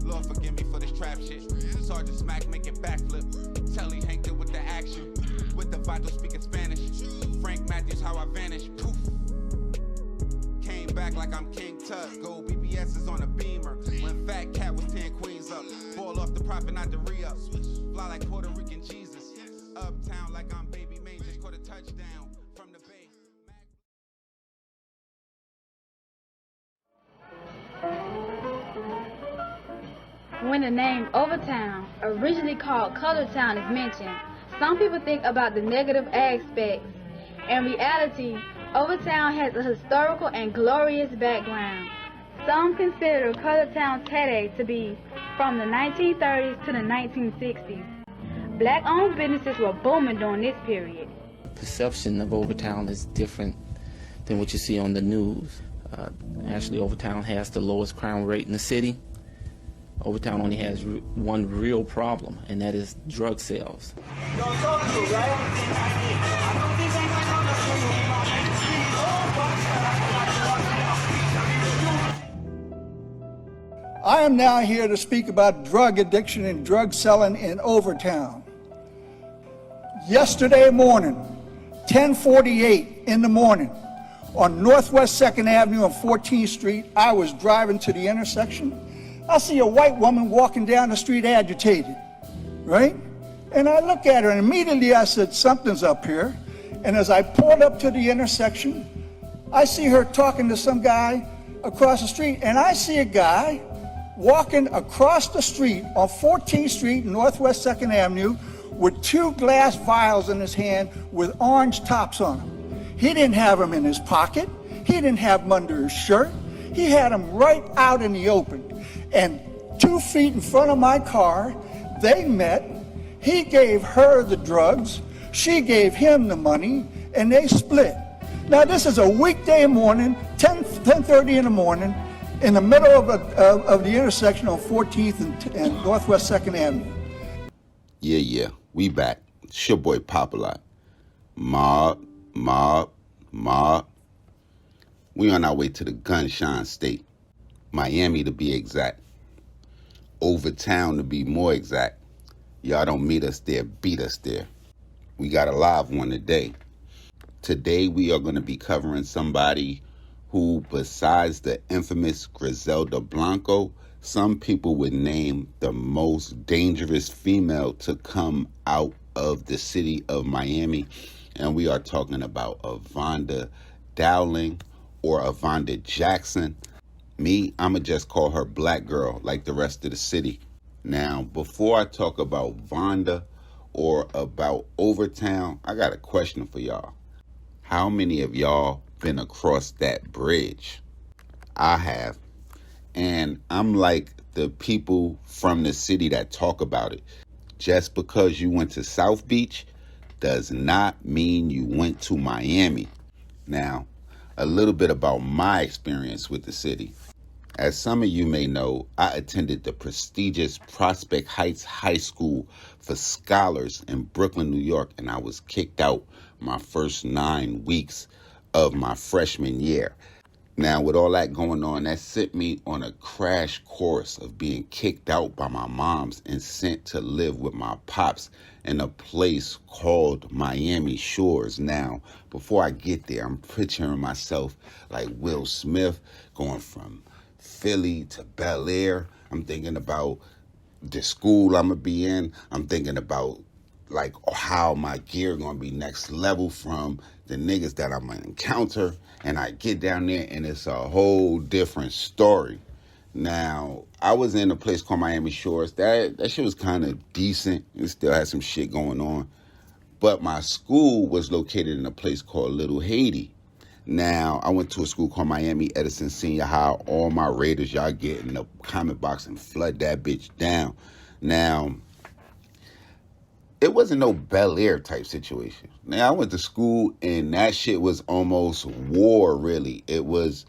Lord forgive me for this trap shit. Sergeant Smack making backflip. Telly Hank did with the action. With the Vato speaking Spanish. Frank Matthews, how I vanish. Poof. Came back like I'm King Tut. Gold BBS is on a beamer. When Fat Cat was 10 queens up. Ball off the profit, not the re-up. Fly like Puerto Rican Jesus. Uptown like I'm Baby May. Just caught a touchdown from the bay. When the name Overtown, originally called Colortown, is mentioned, some people think about the negative aspects. In reality, Overtown has a historical and glorious background. Some consider Colortown today to be from the 1930s to the 1960s. Black-owned businesses were booming during this period. Perception of Overtown is different than what you see on the news. Actually, Overtown has the lowest crime rate in the city. Overtown only has one real problem, and that is drug sales. I am now here to speak about drug addiction and drug selling in Overtown. Yesterday morning, 10:48 in the morning, on Northwest 2nd Avenue and 14th Street, I was driving to the intersection. I see a white woman walking down the street agitated, right? And I look at her and immediately I said, something's up here. And as I pulled up to the intersection, I see her talking to some guy across the street, and I see a guy walking across the street on 14th Street, Northwest 2nd Avenue, with 2 glass vials in his hand with orange tops on them. He didn't have them in his pocket. He didn't have them under his shirt. He had them right out in the open. And 2 feet in front of my car, they met. He gave her the drugs. She gave him the money, and they split. Now, this is a weekday morning, 10:30 in the morning, in the middle of the intersection on 14th and Northwest 2nd Avenue. Yeah, we back. It's your boy Popalot. Mobb. We on our way to the gunshine state. Miami to be exact. Overtown to be more exact. Y'all don't meet us there, beat us there. We got a live one today. Today we are going to be covering somebody who, besides the infamous Griselda Blanco, some people would name the most dangerous female to come out of the city of Miami. And we are talking about Avonda Dowling, or Avonda Jackson. Me, I'ma just call her Black Girl like the rest of the city. Now, before I talk about Vonda or about Overtown, I got a question for y'all. How many of y'all been across that bridge? I have. And I'm like the people from the city that talk about it. Just because you went to South Beach does not mean you went to Miami. Now, a little bit about my experience with the city. As some of you may know, I attended the prestigious Prospect Heights High School for Scholars in Brooklyn, New York, and I was kicked out my first 9 weeks of my freshman year. Now, with all that going on, that sent me on a crash course of being kicked out by my moms and sent to live with my pops in a place called Miami Shores. Now, before I get there, I'm picturing myself like Will Smith going from Philly to Bel Air. I'm thinking about the school I'm going to be in. I'm thinking about like how my gear going to be next level from the niggas that I'm going to encounter. And I get down there and it's a whole different story. Now, I was in a place called Miami Shores. That shit was kind of decent. It still had some shit going on. But my school was located in a place called Little Haiti. Now, I went to a school called Miami Edison Senior High. All my Raiders, y'all get in the comment box and flood that bitch down. Now, it wasn't no Bel Air type situation. Now, I went to school and that shit was almost war, really. It was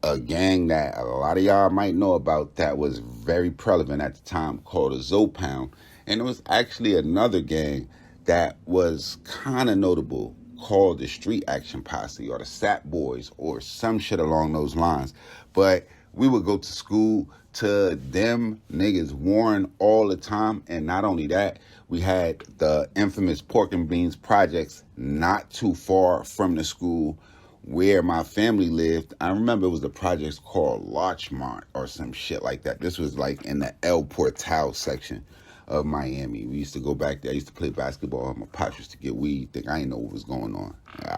a gang that a lot of y'all might know about that was very prevalent at the time called a Zopound. And it was actually another gang that was kind of notable called the Street Action Posse or the Sap Boys or some shit along those lines. But We would go to school to them niggas warring all the time. And not only that, we had the infamous Pork and Beans projects not too far from the school where my family lived. I remember it was the projects called Larchmont or some shit like that. This was like in the El Portal section of Miami. We used to go back there. I used to play basketball. My pops used to get weed. Think I didn't know what was going on.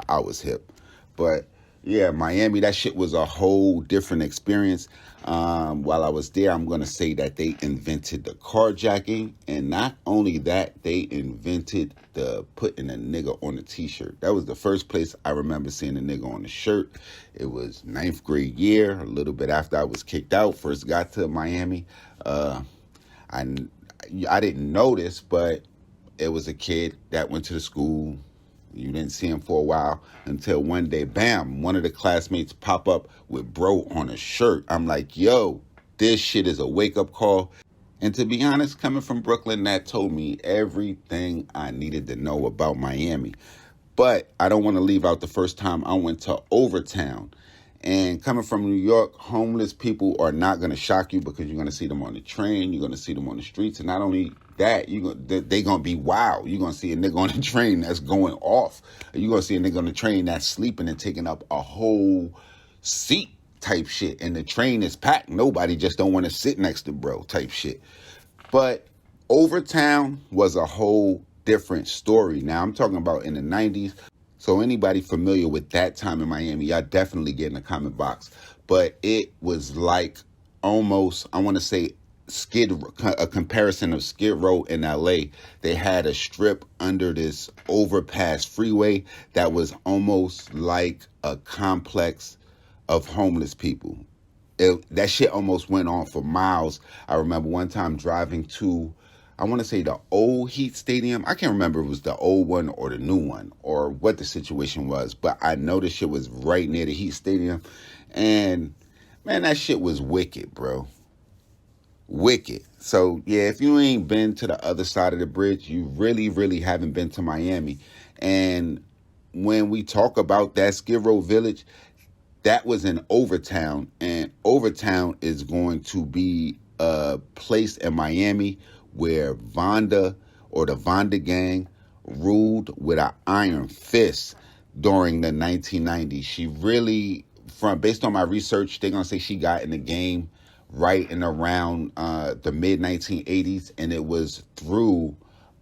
I was hip. But yeah, Miami, that shit was a whole different experience. While I was there, I'm going to say that they invented the carjacking. And not only that, they invented the putting a nigga on a t-shirt. That was the first place I remember seeing a nigga on a shirt. It was 9th grade year, a little bit after I was kicked out, first got to Miami. I didn't notice, but it was a kid that went to the school. You didn't see him for a while until one day, bam, one of the classmates pop up with bro on a shirt. I'm like, yo, this shit is a wake-up call. And to be honest, coming from Brooklyn, that told me everything I needed to know about Miami. But I don't want to leave out the first time I went to Overtown. And coming from New York, homeless people are not going to shock you because you're going to see them on the train. You're going to see them on the streets. And not only that, they're going to be wild. You're going to see a nigga on the train that's going off. You're going to see a nigga on the train that's sleeping and taking up a whole seat type shit. And the train is packed. Nobody just don't want to sit next to bro type shit. But Overtown was a whole different story. Now, I'm talking about in the 90s. So anybody familiar with that time in Miami, y'all definitely get in the comment box. But it was like almost, I want to say, a comparison of Skid Row in LA. They had a strip under this overpass freeway that was almost like a complex of homeless people. That shit almost went on for miles. I remember one time driving to, I want to say, the old Heat Stadium. I can't remember if it was the old one or the new one or what the situation was, but I know this shit was right near the Heat Stadium. And man, that shit was wicked, bro. Wicked. So yeah, if you ain't been to the other side of the bridge, you really, really haven't been to Miami. And when we talk about that Skid Row Village, that was in Overtown. And Overtown is going to be a place in Miami where Vonda or the Vonda gang ruled with an iron fist during the 1990s. She really, based on my research, they're going to say she got in the game right in around the mid-1980s, and it was through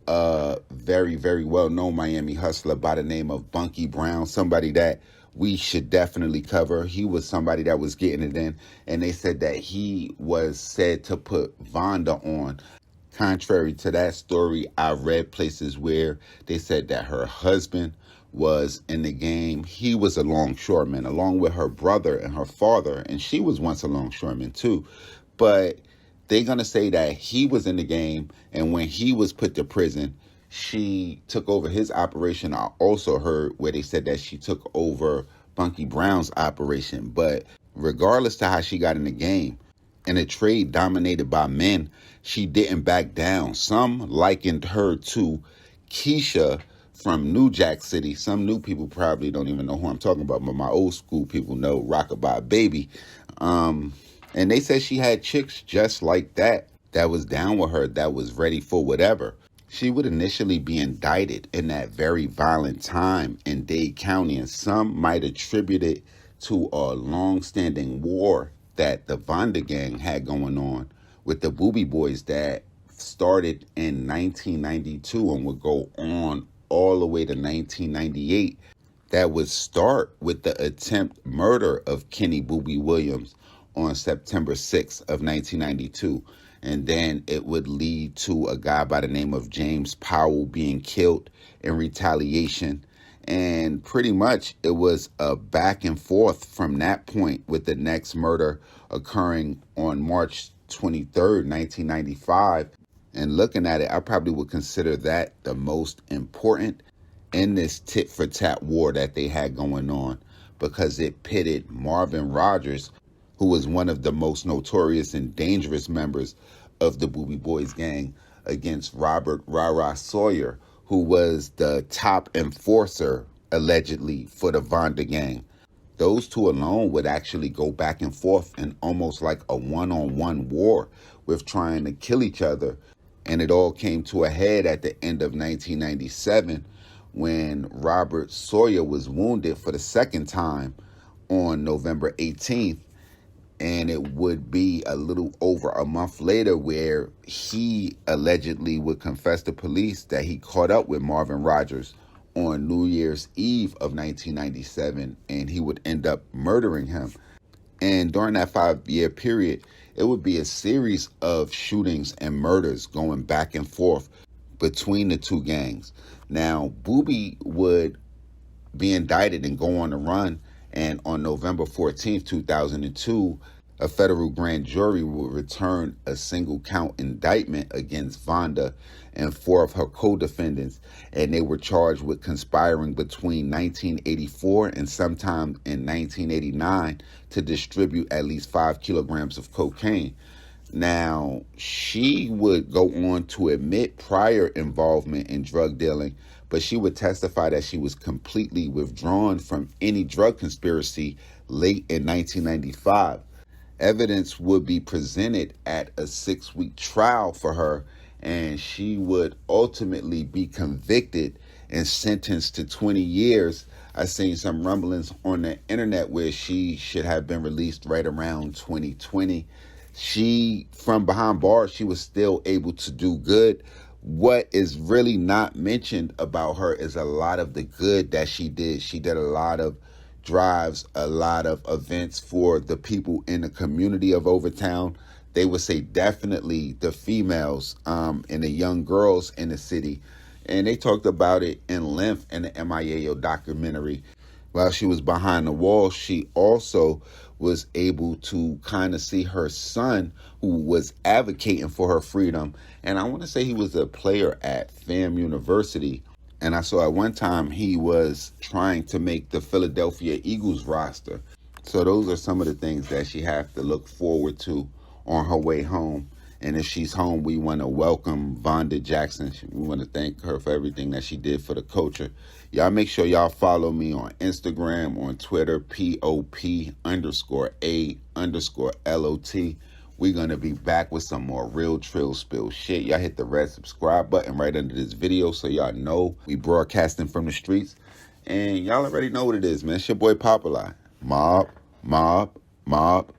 a very, very well-known Miami hustler by the name of Bunky Brown, somebody that we should definitely cover. He was somebody that was getting it in, and they said that he was said to put Vonda on. Contrary to that story, I read places where they said that her husband was in the game. He was a longshoreman along with her brother and her father, and she was once a longshoreman too. But they're going to say that he was in the game, and when he was put to prison, she took over his operation. I also heard where they said that she took over Bunky Brown's operation. But regardless to how she got in the game, in a trade dominated by men, she didn't back down. Some likened her to Keisha from New Jack City. Some new people probably don't even know who I'm talking about, but my old school people know Rockabye Baby. And they said she had chicks just like that was down with her, that was ready for whatever. She would initially be indicted in that very violent time in Dade County, and some might attribute it to a long-standing war that the Vonda gang had going on with the Booby Boys that started in 1992 and would go on all the way to 1998. That would start with the attempt murder of Kenny Booby Williams on September 6th of 1992. And then it would lead to a guy by the name of James Powell being killed in retaliation. And pretty much it was a back and forth from that point, with the next murder occurring on March 23rd, 1995. And looking at it, I probably would consider that the most important in this tit-for-tat war that they had going on, because it pitted Marvin Rogers, who was one of the most notorious and dangerous members of the Booby Boys gang, against Robert Rara Sawyer, who was the top enforcer, allegedly, for the Vonda gang. those two alone would actually go back and forth in almost like a one-on-one war with trying to kill each other. And it all came to a head at the end of 1997 when Robert Sawyer was wounded for the second time on November 18th. And it would be a little over a month later where he allegedly would confess to police that he caught up with Marvin Rogers on New Year's Eve of 1997, and he would end up murdering him. And during that 5-year period, it would be a series of shootings and murders going back and forth between the two gangs. Now, Booby would be indicted and go on the run, and on November 14th, 2002, a federal grand jury will return a single count indictment against Vonda and 4 of her co-defendants, and they were charged with conspiring between 1984 and sometime in 1989 to distribute at least 5 kilograms of cocaine. Now, she would go on to admit prior involvement in drug dealing, but she would testify that she was completely withdrawn from any drug conspiracy late in 1995. Evidence would be presented at a 6-week trial for her, and she would ultimately be convicted and sentenced to 20 years. I seen some rumblings on the internet where she should have been released right around 2020. She, from behind bars, she was still able to do good. What is really not mentioned about her is a lot of the good that she did. She did a lot of drives, a lot of events for the people in the community of Overtown. They would say definitely the females and the young girls in the city. And they talked about it in length in the MIAO documentary. While she was behind the wall, she also was able to kind of see her son, who was advocating for her freedom. And I want to say he was a player at FAM University. And I saw at one time he was trying to make the Philadelphia Eagles roster. So those are some of the things that she have to look forward to on her way home. And if she's home, we want to welcome Vonda Jackson. We want to thank her for everything that she did for the culture. Y'all make sure y'all follow me on Instagram, on Twitter, POP_A_LOT. We're going to be back with some more real Trill Spill shit. Y'all hit the red subscribe button right under this video so y'all know we broadcasting from the streets. And y'all already know what it is, man. It's your boy Popalot. Mobb, Mobb, Mobb.